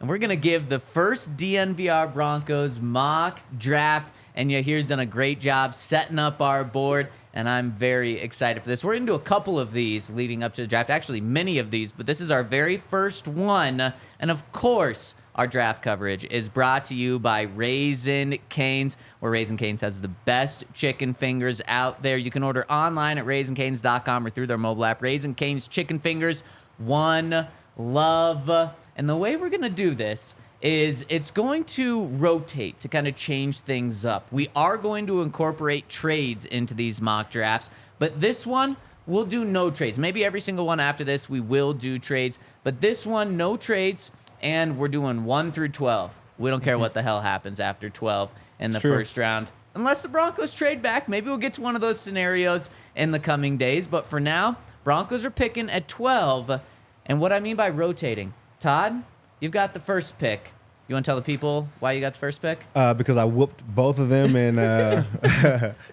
And we're going to give the first DNVR Broncos mock draft. And Yahir's done a great job setting up our board. And I'm very excited for this. We're going to do a couple of these leading up to the draft. Actually, many of these. But this is our very first one. And of course, our draft coverage is brought to you by Raising Cane's, where Raising Cane's has the best chicken fingers out there. You can order online at raisingcanes.com or through their mobile app. Raising Cane's chicken fingers, one love. And the way we're going to do this is it's going to rotate to kind of change things up. We are going to incorporate trades into these mock drafts, but this one, we'll do no trades. Maybe every single one after this, we will do trades, but this one, no trades. And we're doing 1 through 12. We don't care what the hell happens after 12 in the first round. Unless the Broncos trade back. Maybe we'll get to one of those scenarios in the coming days. But for now, Broncos are picking at 12. And what I mean by rotating, Todd, you've got the first pick. You want to tell the people why you got the first pick? Because I whooped both of them. And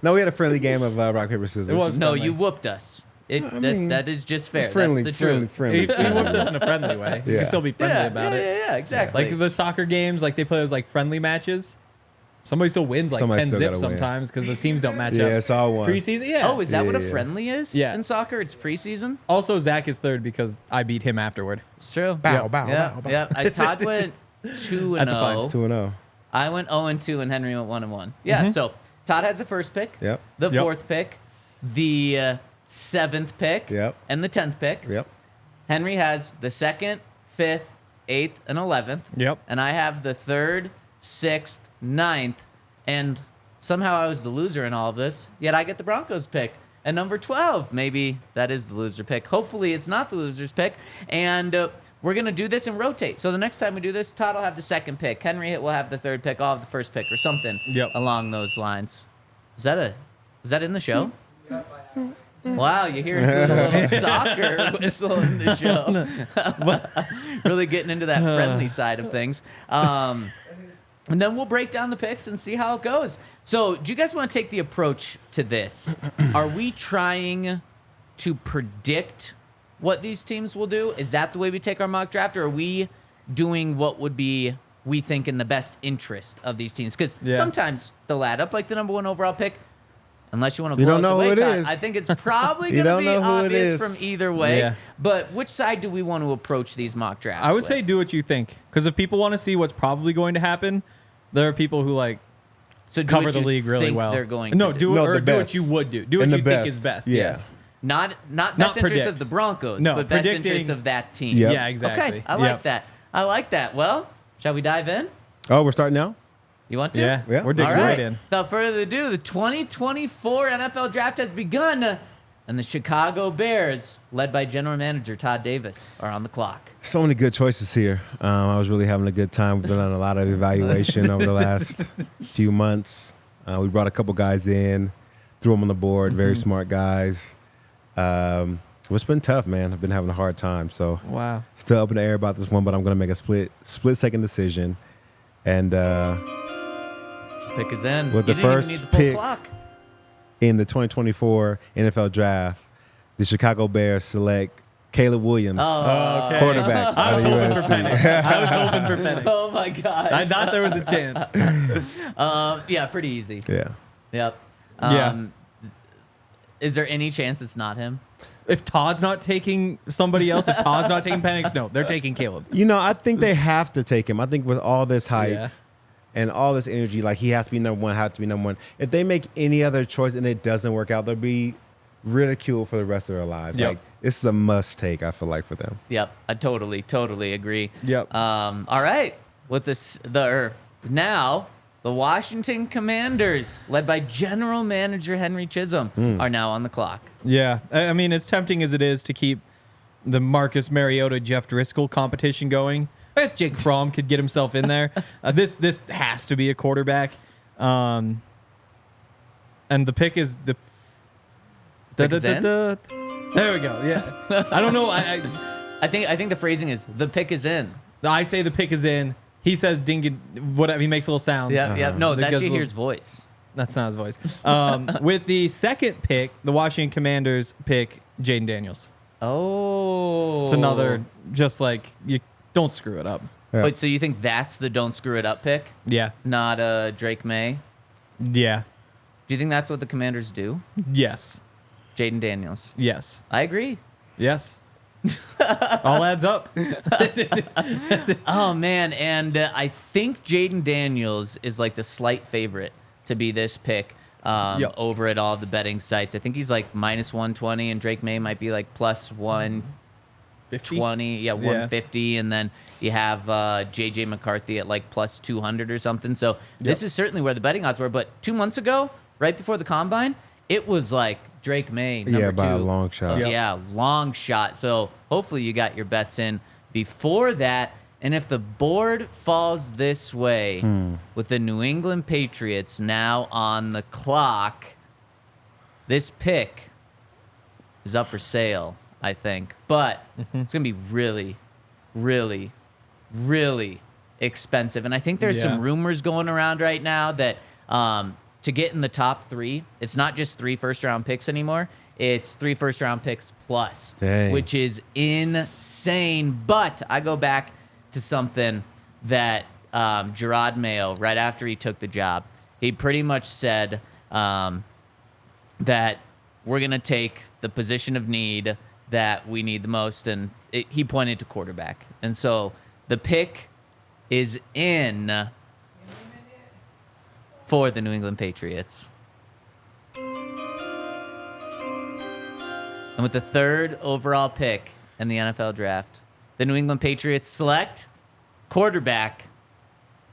no, we had a friendly game of rock, paper, scissors. No, you whooped us. That is just fair. Friendly, That's the truth. friendly. He whooped us in a friendly way. You can still be friendly about it. Yeah, exactly. Like the soccer games, like they play those like friendly matches. Somebody still wins like 10-0 sometimes because the teams don't match up. Yeah, it's all one. Preseason, yeah. Oh, is that what a friendly is? Yeah. In soccer, it's preseason. Also, Zach is third because I beat him afterward. It's true. Bow. Yeah. Todd went 2-0. That's a fine. 2-0. I went 0-2, and Henry went 1-1. Yeah. So Todd has the first pick. Yep. The fourth pick. The 7th pick. Yep. And the 10th pick. Yep. Henry has the 2nd, 5th, 8th, and 11th. Yep. And I have the 3rd, 6th, 9th, and somehow I was the loser in all of this. Yet I get the Broncos pick at number 12. Maybe that is the loser pick. Hopefully it's not the loser's pick. And we're going to do this and rotate. So the next time we do this, Todd will have the 2nd pick. Henry will have the 3rd pick. I'll have the 1st pick or something along those lines. Was that in the show? Wow, you hear a little soccer whistle in the show. Really getting into that friendly side of things. And then we'll break down the picks and see how it goes. So do you guys want to take the approach to this? Are we trying to predict what these teams will do? Is that the way we take our mock draft? Or are we doing what would be, we think, in the best interest of these teams? Because sometimes they'll add up, like the number 1 overall pick. Unless you want to blow us away, Todd. I think it's probably going to be obvious from either way. Yeah. But which side do we want to approach these mock drafts I would say do what you think. Because if people want to see what's probably going to happen, there are people who cover the league really well. They're going do do what you would do. Do what you think is best. Yeah. Yes. Not best interest of the Broncos, but best interest of that team. Yep. Yeah, exactly. Okay, I like that. Well, shall we dive in? Oh, we're starting now? You want to? Yeah. We're digging right in. Without further ado, the 2024 NFL Draft has begun, and the Chicago Bears, led by General Manager Todd Davis, are on the clock. So many good choices here. I was really having a good time. We've done a lot of evaluation over the last few months. We brought a couple guys in, threw them on the board, very smart guys. It's been tough, man. I've been having a hard time. So still up in the air about this one, but I'm going to make a split-second decision. And pick is in. With the first pick in the 2024 NFL Draft, the Chicago Bears select Caleb Williams, quarterback. I was hoping for Penix. Oh, my gosh. I thought there was a chance. Yeah, pretty easy. Yeah. Yep. Is there any chance it's not him? If Todd's not taking somebody else, if Todd's not taking Penix, no, they're taking Caleb. I think they have to take him. I think with all this hype and all this energy, like he has to be number one, If they make any other choice and it doesn't work out, they'll be ridiculed for the rest of their lives. Yep. Like it's a must take, I feel like, for them. Yep. I totally agree. Yep. All right. With this, now the Washington Commanders, led by General Manager Henry Chisholm, are now on the clock. Yeah. I mean, as tempting as it is to keep the Marcus Mariota, Jeff Driscoll competition going, I guess Jake Fromm could get himself in there. This has to be a quarterback. And the pick is the... There we go. Yeah. I don't know. I think the phrasing is the pick is in. I say the pick is in. He says ding, whatever. He makes little sounds. Yeah. No, that's Shahir's voice. That's not his voice. With the 2nd pick, the Washington Commanders pick Jaden Daniels. Oh. It's another, just like, you don't screw it up. Yeah. Wait, so you think that's the don't screw it up pick, Yeah. not Drake May? Yeah. Do you think that's what the Commanders do? Yes. Jaden Daniels. Yes. I agree. Yes. All adds up. Oh, man. And I think Jaden Daniels is like the slight favorite to be this pick Yep. over at all the betting sites. I think he's like minus 120, and Drake May might be like plus 120. Yeah, 150. And then you have J.J. McCarthy at like plus 200 or something. So this is certainly where the betting odds were. But 2 months ago, right before the Combine, it was like Drake May, number 2. by a long shot. Yep. Yeah, long shot. So hopefully you got your bets in before that. And if the board falls this way, with the New England Patriots now on the clock, this pick is up for sale, I think. But it's going to be really, really, really expensive. And I think there's some rumors going around right now that to get in the top 3, it's not just 3 first-round picks anymore. It's 3 first-round picks plus, Dang. which is insane. But I go back to something that Gerard Mayo, right after he took the job, he pretty much said that we're going to take the position of need that we need the most, and he pointed to quarterback. And so the pick is in for the New England Patriots. And with the 3rd overall pick in the NFL draft, the New England Patriots select quarterback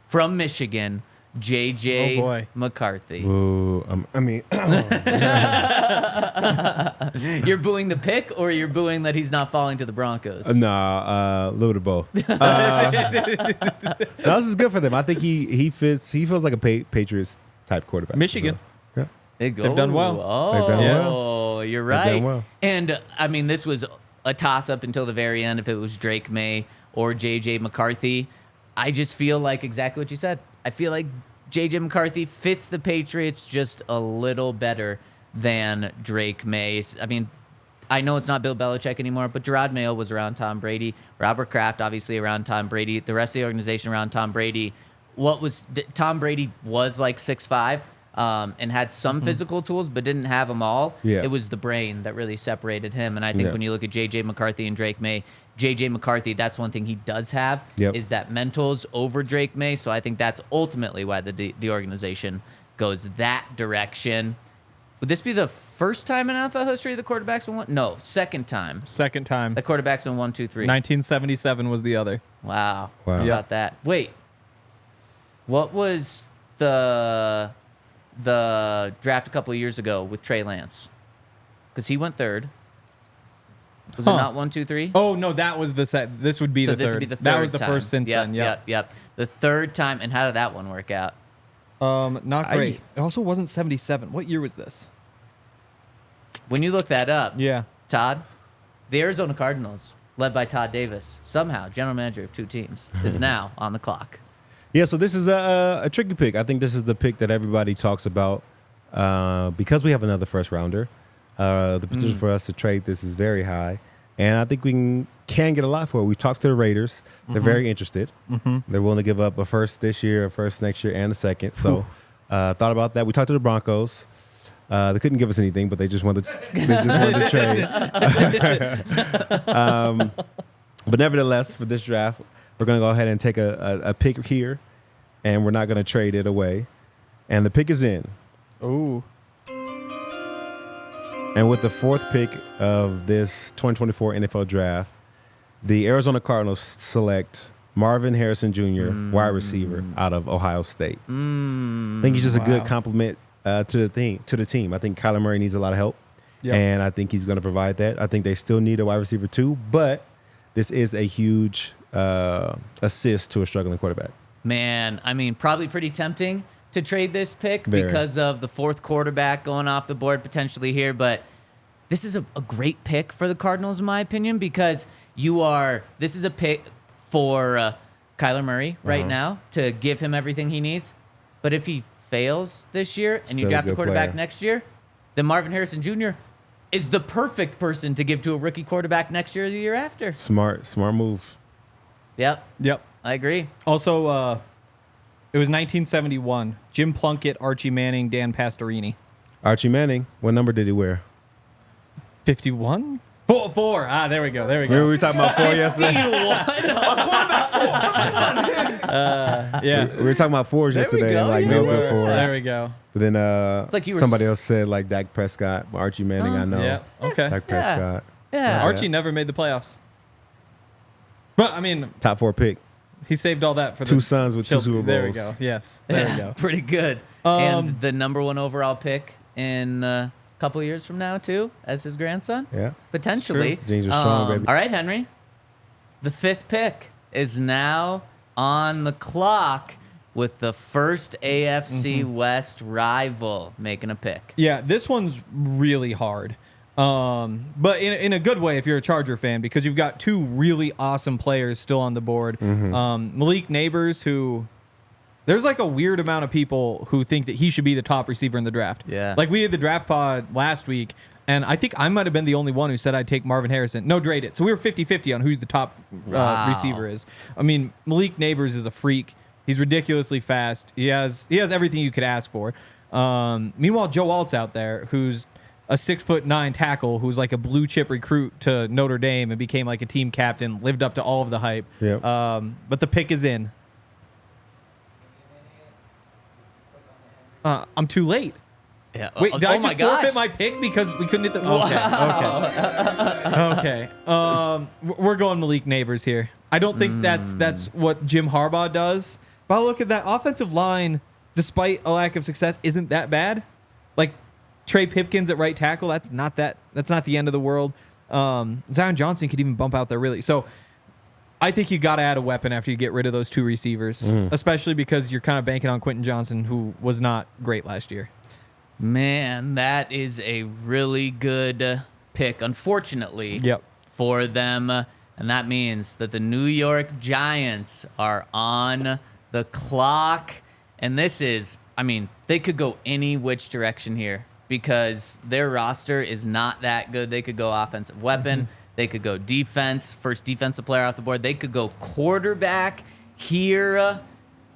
from Michigan, J.J. Oh, boy. McCarthy. Ooh, You're booing the pick, or you're booing that he's not falling to the Broncos? nah, a little bit of both. No, this is good for them. I think he fits. He feels like a Patriots type quarterback. Michigan. So, yeah. They've done well. Oh, They've done well. You're They've right. done well. And, I mean, this was a toss-up until the very end if it was Drake May or J.J. McCarthy. I just feel like exactly what you said. I feel like J.J. McCarthy fits the Patriots just a little better than Drake May. I mean, I know it's not Bill Belichick anymore, but Gerard Mayo was around Tom Brady. Robert Kraft, obviously, around Tom Brady. The rest of the organization around Tom Brady. Tom Brady was like 6'5", and had some physical tools, but didn't have them all. Yeah. It was the brain that really separated him. And I think Yeah. when you look at J.J. McCarthy and Drake May, J.J. McCarthy, that's one thing he does have, Yep. is that mentals over Drake May. So I think that's ultimately why the organization goes that direction. Would this be the first time in NFL history the quarterback's been one? No, second time. Second time. The quarterback's been 1, 2, 3. 1977 was the other. Wow. Wow. How Yeah. about that? Wait. What was the draft a couple of years ago with Trey Lance? Because he went 3rd. Was it not 1, 2, 3? Oh no, that was the set. This would be So the this third. would be the third That was the time. first since Yep, then. Yep. Yep. The 3rd time. And how did that one work out? Not great. It also wasn't 77. What year was this? When you look that up, Yeah. Todd, the Arizona Cardinals, led by Todd Davis, somehow general manager of 2 teams, is now on the clock. Yeah, so this is a tricky pick. I think this is the pick that everybody talks about because we have another first rounder. The potential for us to trade this is very high, and I think we can get a lot for it. We've talked to the Raiders; they're very interested. They're willing to give up a first this year, a first next year, and a second. So, thought about that. We talked to the Broncos. They couldn't give us anything, but they just wanted to trade. But nevertheless, for this draft, we're going to go ahead and take a pick here, and we're not going to trade it away. And the pick is in. Ooh. And with the 4th pick of this 2024 NFL draft, the Arizona Cardinals select Marvin Harrison Jr., wide receiver out of Ohio State. I think he's just a good compliment to the team. I think Kyler Murray needs a lot of help, and I think he's going to provide that. I think they still need a wide receiver too, but this is a huge assist to a struggling quarterback. Man, I mean, probably pretty tempting to trade this pick Very. because of the 4th quarterback going off the board potentially here. But this is a great pick for the Cardinals, in my opinion, because this is a pick for Kyler Murray right now to give him everything he needs. But if he fails this year and you Still a draft a good quarterback player. next year, then Marvin Harrison Jr. is the perfect person to give to a rookie quarterback next year or the year after. Smart move. Yep. Yep. I agree. Also, it was 1971. Jim Plunkett, Archie Manning, Dan Pastorini. Archie Manning, what number did he wear? 51? Four. Ah, there we go. Remember we were talking about 4 yesterday? Yeah. We were talking about 4s There we yesterday, go, and like yeah. no good 4s. There we go. But then It's like you were somebody else said like Dak Prescott, Archie Manning. I know. Yeah. Okay. Dak Prescott, Yeah. Archie never made the playoffs. But, I mean, top 4 pick. he saved all that for the 2 sons with 2 Super Bowls. There we go. Yes. There we go. Pretty good. And the number 1 overall pick in a couple years from now, too, as his grandson? Yeah. Potentially. Genes are strong, baby. All right, Henry. The 5th pick is now on the clock with the first AFC West rival making a pick. Yeah, this one's really hard. But in a good way if you're a Charger fan, because you've got 2 really awesome players still on the board. Malik Neighbors, who there's like a weird amount of people who think that he should be the top receiver in the draft. Yeah. Like we had the draft pod last week, and I think I might have been the only one who said I'd take Marvin Harrison. No, Dre did. So we were 50-50 on who the top Wow. receiver is. I mean, Malik Neighbors is a freak. He's ridiculously fast. He has everything you could ask for. Meanwhile, Joe Alt's out there, who's a 6'9" tackle, who's like a blue chip recruit to Notre Dame and became like a team captain, lived up to all of the hype. Yep. But the pick is in. I'm too late. Yeah. Wait, did I my just gosh. forfeit my pick because we couldn't hit the? Okay. We're going Malik Neighbors here. I don't think that's what Jim Harbaugh does. But look at that offensive line. Despite a lack of success, isn't that bad? Like Trey Pipkins at right tackle. That's not the end of the world. Zion Johnson could even bump out there really. So I think you got to add a weapon after you get rid of those 2 receivers, especially because you're kind of banking on Quentin Johnson, who was not great last year. Man, that is a really good pick, unfortunately, Yep. for them. And that means that the New York Giants are on the clock. And this is, I mean, they could go any which direction here because their roster is not that good. They could go offensive weapon. They could go defense, first defensive player off the board. They could go quarterback here.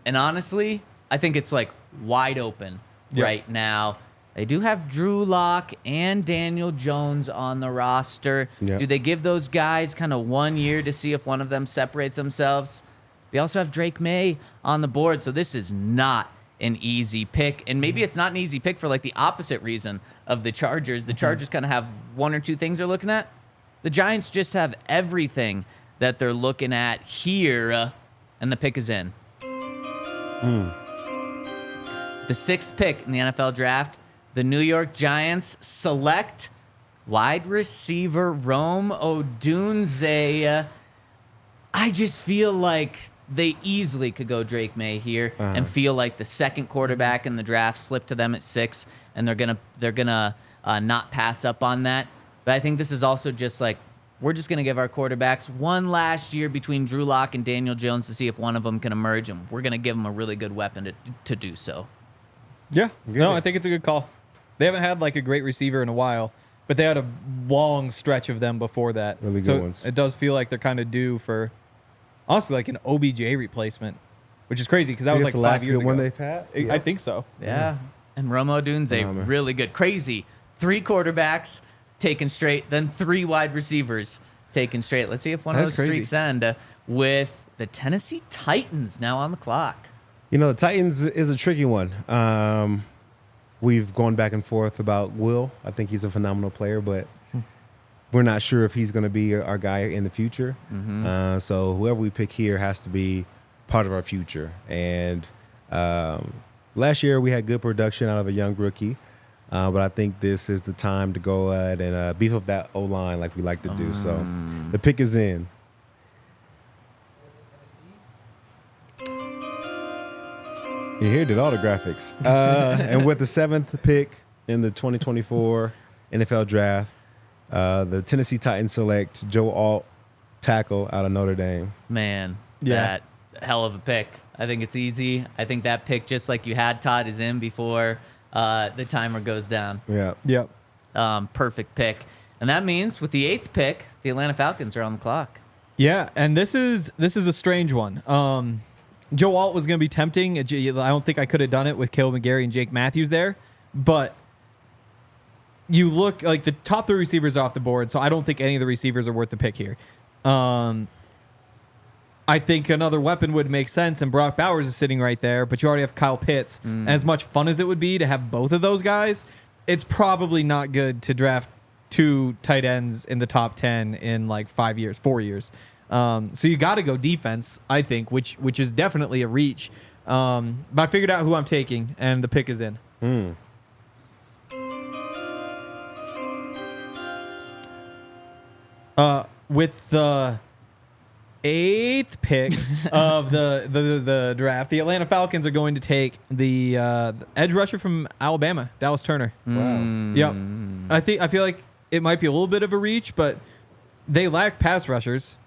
And honestly, I think it's like wide open right now. They do have Drew Lock and Daniel Jones on the roster. Yep. Do they give those guys kind of 1 year to see if one of them separates themselves? They also have Drake May on the board, so this is not an easy pick. And maybe it's not an easy pick for like the opposite reason of the Chargers. The Chargers kind of have 1 or 2 things they're looking at. The Giants just have everything that they're looking at here, and the pick is in. The 6th pick in the NFL draft, the New York Giants select wide receiver Rome Odunze. I just feel like they easily could go Drake May here and feel like the 2nd quarterback in the draft slipped to them at 6, and they're gonna not pass up on that. But I think this is also just like, we're just going to give our quarterbacks 1 last year between Drew Lock and Daniel Jones to see if one of them can emerge, and we're going to give them a really good weapon to do so. Yeah. No, I think it's a good call. They haven't had like a great receiver in a while, but they had a long stretch of them before that. Really good so ones. It does feel like they're kind of due for, honestly, like an OBJ replacement, which is crazy because that was like the 5 last years good ago. one they've had. I think so. Yeah. And Rome Odunze, really good. Crazy. 3 quarterbacks taken straight, then 3 wide receivers taken straight. Let's see if one of That's those crazy. streaks end with the Tennessee Titans now on the clock. You know, the Titans is a tricky one. We've gone back and forth about Will. I think he's a phenomenal player, but we're not sure if he's going to be our guy in the future. So whoever we pick here has to be part of our future. And last year we had good production out of a young rookie. But I think this is the time to go ahead and beef up that O-line like we like to do. So the pick is in. You here did all the graphics. And with the 7th pick in the 2024 NFL Draft, the Tennessee Titans select Joe Alt, tackle out of Notre Dame. Man, Yeah. that hell of a pick. I think it's easy. I think that pick, just like you had, Todd, is in before the timer goes down. Yeah. Yep. Perfect pick. And that means with the 8th pick, the Atlanta Falcons are on the clock. Yeah, and this is a strange one. Joe Alt was going to be tempting. I don't think I could have done it with Caleb McGarry and Jake Matthews there, but you look like the top 3 receivers are off the board, so I don't think any of the receivers are worth the pick here. I think another weapon would make sense, and Brock Bowers is sitting right there, but you already have Kyle Pitts. As much fun as it would be to have both of those guys, it's probably not good to draft 2 tight ends in the top 10 in like 4 years. So you got to go defense, I think, which is definitely a reach. But I figured out who I'm taking, and the pick is in. With the 8th pick of the draft, the Atlanta Falcons are going to take the edge rusher from Alabama, Dallas Turner. Wow. Yep. I feel like it might be a little bit of a reach, but they lack pass rushers.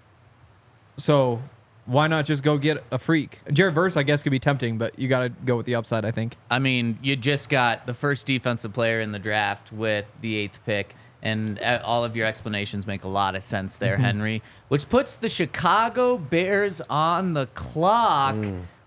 So why not just go get a freak? Jared Verse, I guess, could be tempting, but you got to go with the upside, I think. I mean, you just got the first defensive player in the draft with the 8th pick, and all of your explanations make a lot of sense there, Henry, which puts the Chicago Bears on the clock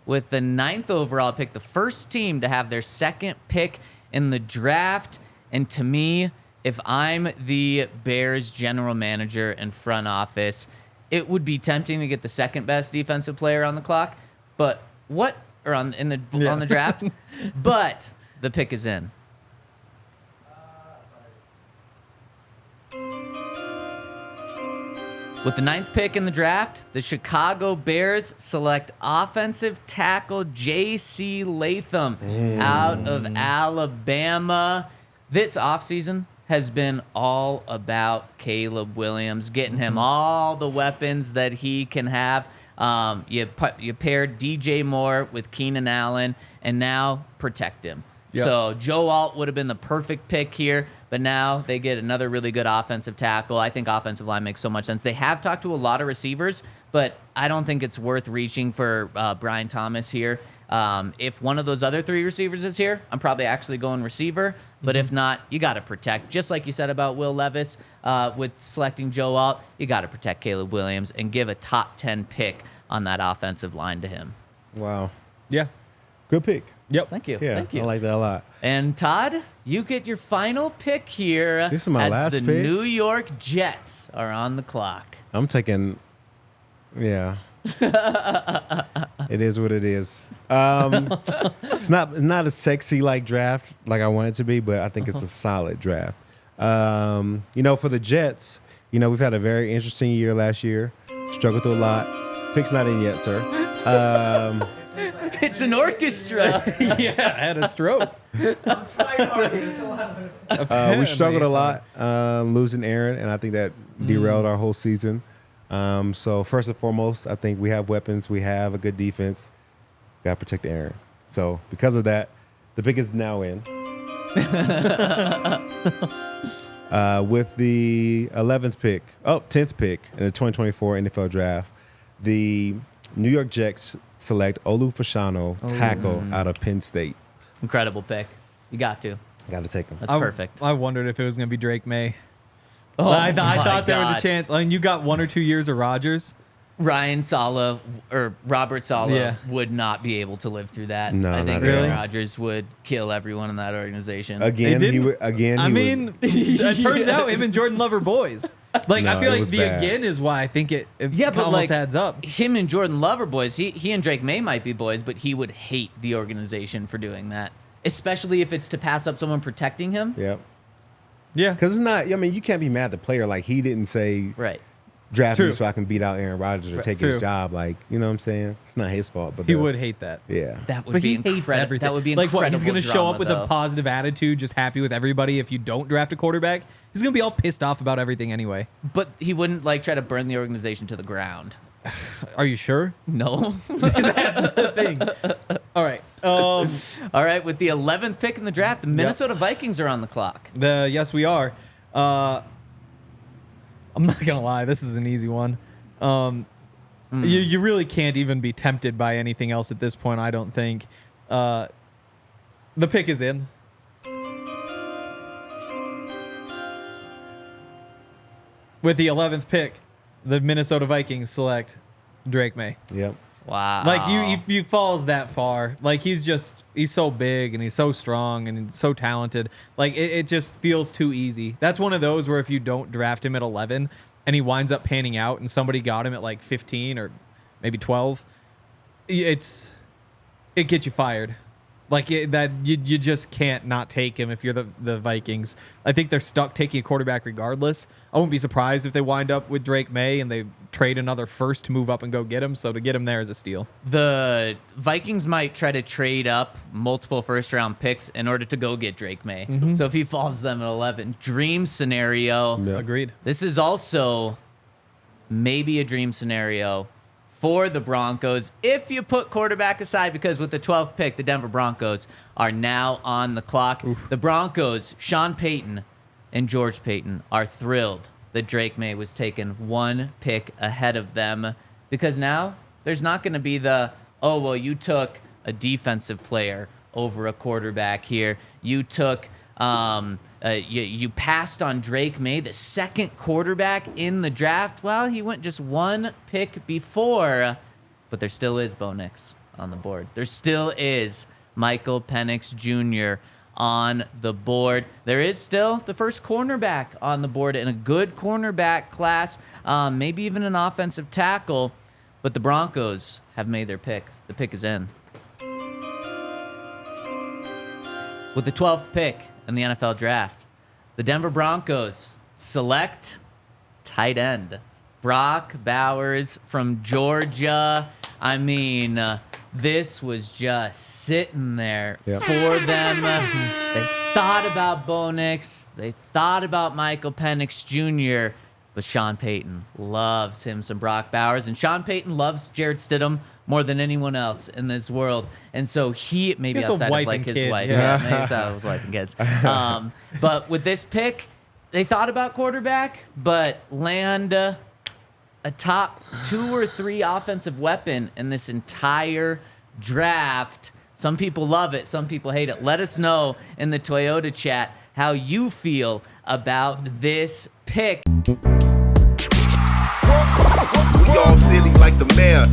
with the 9th overall pick, the first team to have their 2nd pick in the draft. And to me, if I'm the Bears general manager and front office, it would be tempting to get the 2nd best defensive player on the clock, but on the draft, but the pick is in. With the 9th pick in the draft, the Chicago Bears select offensive tackle J.C. Latham out of Alabama. This offseason has been all about Caleb Williams, getting him all the weapons that he can have. You paired DJ Moore with Keenan Allen, and now protect him. Yep. So Joe Alt would have been the perfect pick here, but now they get another really good offensive tackle. I think offensive line makes so much sense. They have talked to a lot of receivers, but I don't think it's worth reaching for Brian Thomas here. If one of those other 3 receivers is here, I'm probably actually going receiver. But if not, you got to protect. Just like you said about Will Levis with selecting Joe Alt, you got to protect Caleb Williams and give a top 10 pick on that offensive line to him. Wow. Yeah. Good pick. Yep. Thank you. Yeah, Thank you. I like that a lot. And Todd, you get your final pick here. This is my last the pick? New York Jets are on the clock. I'm taking, yeah. It is what it is. It's not a sexy like draft like I want it to be, but I think it's a solid draft. For the Jets, we've had a very interesting year last year. Struggled through a lot. Pick's not in yet, sir. It's an orchestra. Yeah, I had a stroke. We struggled a lot losing Aaron, and I think that derailed our whole season. So first and foremost, I think we have weapons. We have a good defense. Got to protect Aaron. So because of that, the pick is now in. With the 10th pick in the 2024 NFL Draft, the New York Jets select Olu Fashanu, tackle out of Penn State. Incredible pick. You got to. Got to take him. That's perfect. I wondered if it was going to be Drake May. Oh, I my thought there was God. a chance. I mean, you got 1 or 2 years of Rodgers. Ryan Saleh or Robert Saleh Yeah. would not be able to live through that. No, I think not at Aaron all. Rodgers would kill everyone in that organization. Again, It he didn't- would. Again, he I would. mean, it turns out him and Jordan Love are boys. Like, No, I feel it like was the bad. again is why I think it Yeah, but almost like adds up. him and Jordan Love are boys. He and Drake May might be boys, but he would hate the organization for doing that, especially if it's to pass up someone protecting him. Yep. Yeah. Because it's not. I mean, you can't be mad at the player. Like he didn't say Right. draft True. me so I can beat out Aaron Rodgers or Right, take true. his job. Like you know what I'm saying? It's not his fault. But He would hate that. Yeah. That would But be he hates incredible. everything. That would be like incredible. what? He's going to show drama, up with though. a positive attitude, just happy with everybody. If you don't draft a quarterback, he's going to be all pissed off about everything anyway. But he wouldn't like try to burn the organization to the ground. Are you sure? No. That's the thing. All right. All right. With the 11th pick in the draft, the Minnesota Vikings are on the clock. Yes, we are. I'm not gonna lie. This is an easy one. You really can't even be tempted by anything else at this point. I don't think. The pick is in. With the 11th pick, the Minnesota Vikings select Drake May. Yep. Wow. Like you falls that far. Like he's so big and he's so strong and he's so talented. Like it just feels too easy. That's one of those where if you don't draft him at 11 and he winds up panning out and somebody got him at like 15 or maybe 12, it gets you fired. Like you just can't not take him if you're the Vikings. I think they're stuck taking a quarterback regardless. I wouldn't be surprised if they wind up with Drake May and they trade another first to move up and go get him. So to get him there is a steal. The Vikings might try to trade up multiple first-round picks in order to go get Drake May. Mm-hmm. So if he falls to them at 11, dream scenario. Yeah. Agreed. This is also maybe a dream scenario for the Broncos if you put quarterback aside, because with the 12th pick, the Denver Broncos are now on the clock. Oof. The Broncos, Sean Payton and George Payton, are thrilled that Drake May was taken one pick ahead of them, because now there's not going to be you took a defensive player over a quarterback here. You took you passed on Drake May, the second quarterback in the draft. Well, he went just one pick before, but there still is Bo Nix on the board. There still is Michael Penix Jr. on the board. There is still the first cornerback on the board in a good cornerback class, maybe even an offensive tackle, but the Broncos have made their pick. The pick is in. With the 12th pick in the NFL draft, the Denver Broncos select tight end Brock Bowers from Georgia. I mean, this was just sitting there for them. They thought about Bo Nix. They thought about Michael Penix Jr., but Sean Payton loves him some Brock Bowers, and Sean Payton loves Jared Stidham more than anyone else in this world. And so he, maybe He has a outside wife of like and his kid, wife, yeah. maybe outside of his wife and kids. But with this pick, they thought about quarterback, but land a top 2 or 3 offensive weapon in this entire draft. Some people love it, some people hate it. Let us know in the Toyota chat how you feel about this pick. We all silly like the mayor.